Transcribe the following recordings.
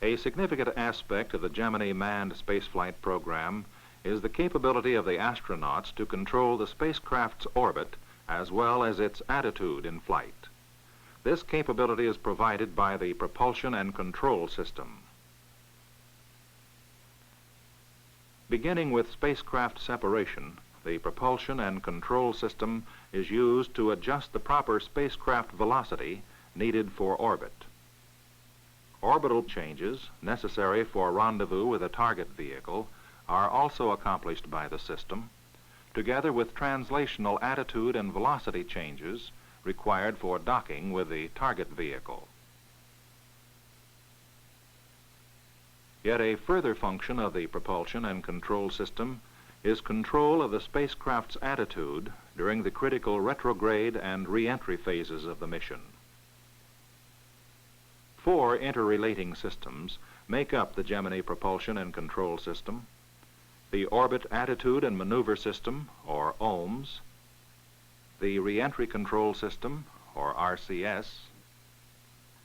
A significant aspect of the Gemini manned spaceflight program is the capability of the astronauts to control the spacecraft's orbit as well as its attitude in flight. This capability is provided by the propulsion and control system. Beginning with spacecraft separation, the propulsion and control system is used to adjust the proper spacecraft velocity needed for orbit. Orbital changes necessary for rendezvous with a target vehicle are also accomplished by the system, together with translational attitude and velocity changes required for docking with the target vehicle. Yet a further function of the propulsion and control system is control of the spacecraft's attitude during the critical retrograde and re-entry phases of the mission. 4 interrelating systems make up the Gemini propulsion and control system: the Orbit Attitude and Maneuver System, or OAMS, the Re-entry Control System, or RCS,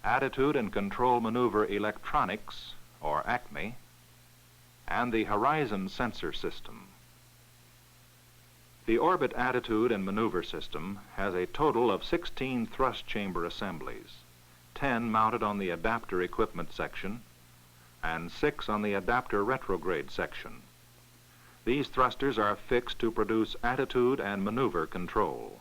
Attitude and Control Maneuver Electronics, or ACME, and the Horizon Sensor System. The Orbit Attitude and Maneuver System has a total of 16 thrust chamber assemblies, 10 mounted on the adapter equipment section, and 6 on the adapter retrograde section. These thrusters are fixed to produce attitude and maneuver control.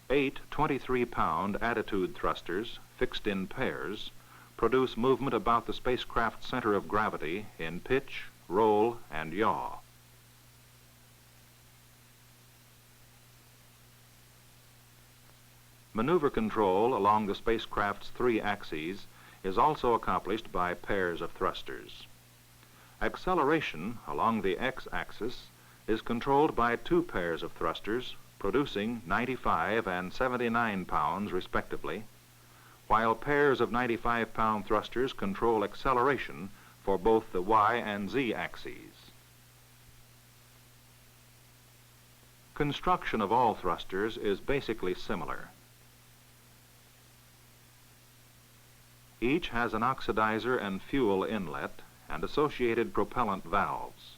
8 23-pound attitude thrusters, fixed in pairs, produce movement about the spacecraft's center of gravity in pitch, roll, and yaw. Maneuver control along the spacecraft's 3 axes is also accomplished by pairs of thrusters. Acceleration along the x-axis is controlled by 2 pairs of thrusters, producing 95 and 79 pounds respectively, while pairs of 95-pound thrusters control acceleration for both the y and z axes. Construction of all thrusters is basically similar. Each has an oxidizer and fuel inlet and associated propellant valves.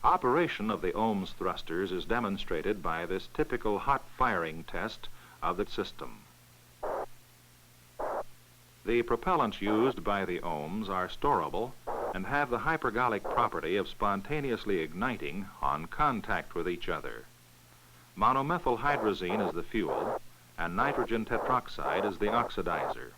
Operation of the OAMS thrusters is demonstrated by this typical hot firing test of the system. The propellants used by the OAMS are storable and have the hypergolic property of spontaneously igniting on contact with each other. Monomethyl hydrazine is the fuel, and nitrogen tetroxide is the oxidizer.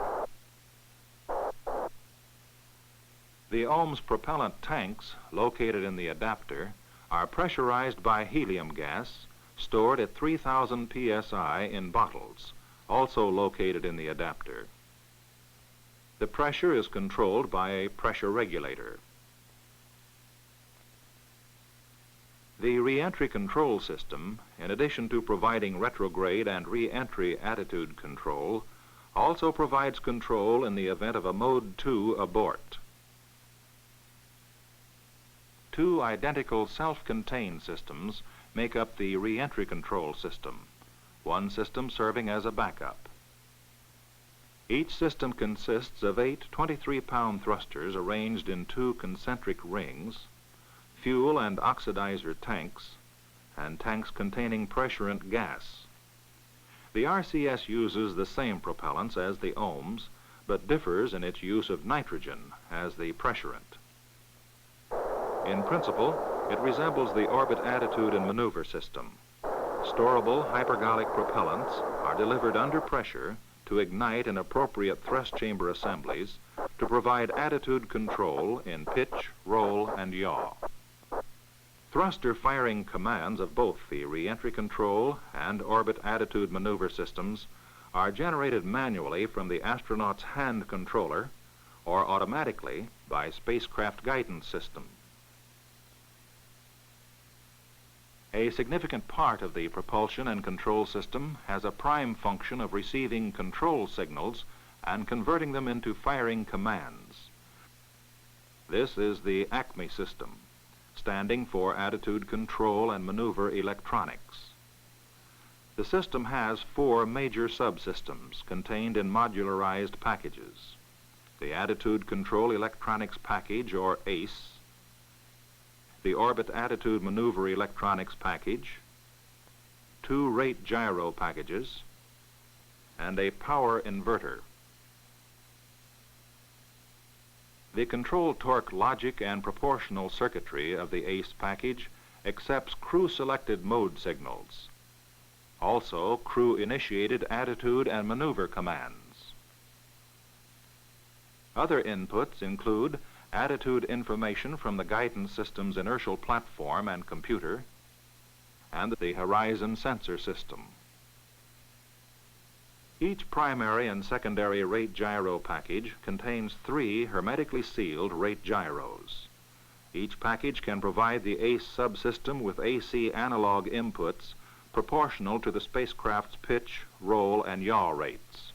The OAMS propellant tanks, located in the adapter, are pressurized by helium gas, stored at 3,000 psi in bottles, also located in the adapter. The pressure is controlled by a pressure regulator. The re-entry control system, in addition to providing retrograde and re-entry attitude control, also provides control in the event of a Mode 2 abort. 2 identical self-contained systems make up the re-entry control system, one system serving as a backup. Each system consists of 8 23-pound thrusters arranged in 2 concentric rings, fuel and oxidizer tanks, and tanks containing pressurant gas. The RCS uses the same propellants as the OAMS, but differs in its use of nitrogen as the pressurant. In principle, it resembles the Orbit Attitude and Maneuver System. Storable hypergolic propellants are delivered under pressure to ignite in appropriate thrust chamber assemblies to provide attitude control in pitch, roll, and yaw. Thruster firing commands of both the re-entry control and Orbit Attitude Maneuver systems are generated manually from the astronaut's hand controller or automatically by spacecraft guidance system. A significant part of the propulsion and control system has a prime function of receiving control signals and converting them into firing commands. This is the ACME system, standing for Attitude Control and Maneuver Electronics. The system has 4 major subsystems contained in modularized packages: the Attitude Control Electronics Package, or ACE, the Orbit Attitude Maneuver Electronics Package, 2 rate gyro packages, and a power inverter. The control torque logic and proportional circuitry of the ACE package accepts crew-selected mode signals, also crew-initiated attitude and maneuver commands. Other inputs include attitude information from the guidance system's inertial platform and computer, and the horizon sensor system. Each primary and secondary rate gyro package contains 3 hermetically sealed rate gyros. Each package can provide the ACE subsystem with AC analog inputs proportional to the spacecraft's pitch, roll, and yaw rates.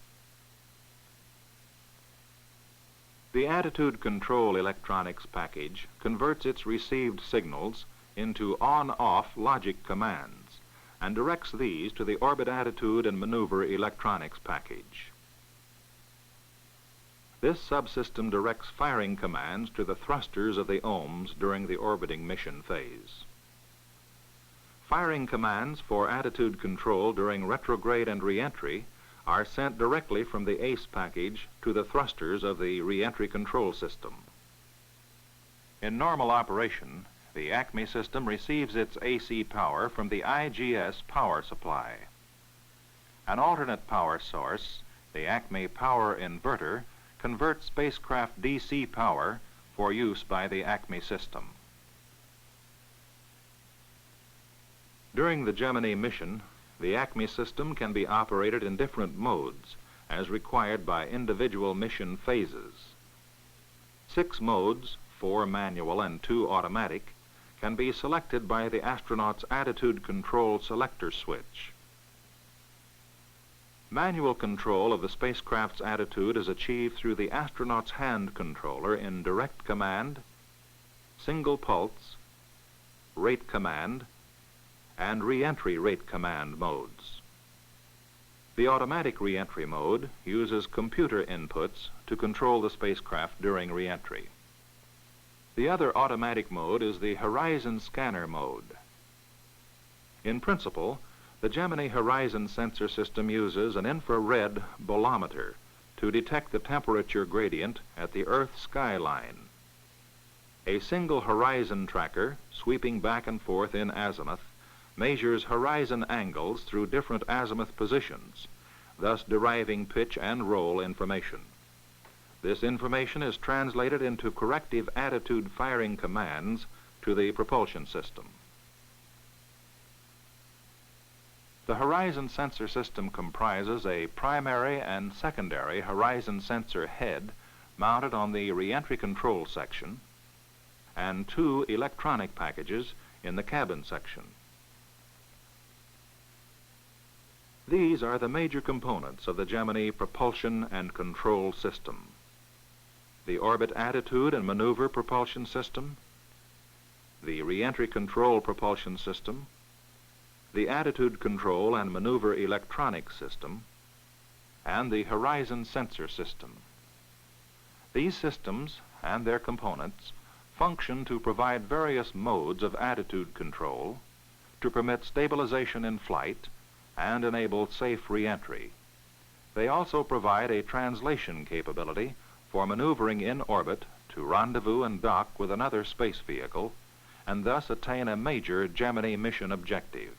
The Attitude Control Electronics Package converts its received signals into on-off logic commands and directs these to the Orbit Attitude and Maneuver Electronics Package. This subsystem directs firing commands to the thrusters of the OAMS during the orbiting mission phase. Firing commands for attitude control during retrograde and re-entry are sent directly from the ACE package to the thrusters of the re-entry control system. In normal operation, the ACME system receives its AC power from the IGS power supply. An alternate power source, the ACME power inverter, converts spacecraft DC power for use by the ACME system. During the Gemini mission, the ACME system can be operated in different modes as required by individual mission phases. 6 modes, 4 manual and 2 automatic, can be selected by the astronaut's attitude control selector switch. Manual control of the spacecraft's attitude is achieved through the astronaut's hand controller in direct command, single pulse, rate command, and re-entry rate command modes. The automatic re-entry mode uses computer inputs to control the spacecraft during re-entry. The other automatic mode is the horizon scanner mode. In principle, the Gemini horizon sensor system uses an infrared bolometer to detect the temperature gradient at the Earth skyline. A single horizon tracker, sweeping back and forth in azimuth, measures horizon angles through different azimuth positions, thus deriving pitch and roll information. This information is translated into corrective attitude firing commands to the propulsion system. The horizon sensor system comprises a primary and secondary horizon sensor head mounted on the re-entry control section and 2 electronic packages in the cabin section. These are the major components of the Gemini propulsion and control system: the Orbit Attitude and Maneuver Propulsion System, the Re-entry Control Propulsion System, the Attitude Control and Maneuver Electronics System, and the Horizon Sensor System. These systems and their components function to provide various modes of attitude control to permit stabilization in flight and enable safe re-entry. They also provide a translation capability for maneuvering in orbit to rendezvous and dock with another space vehicle, and thus attain a major Gemini mission objective.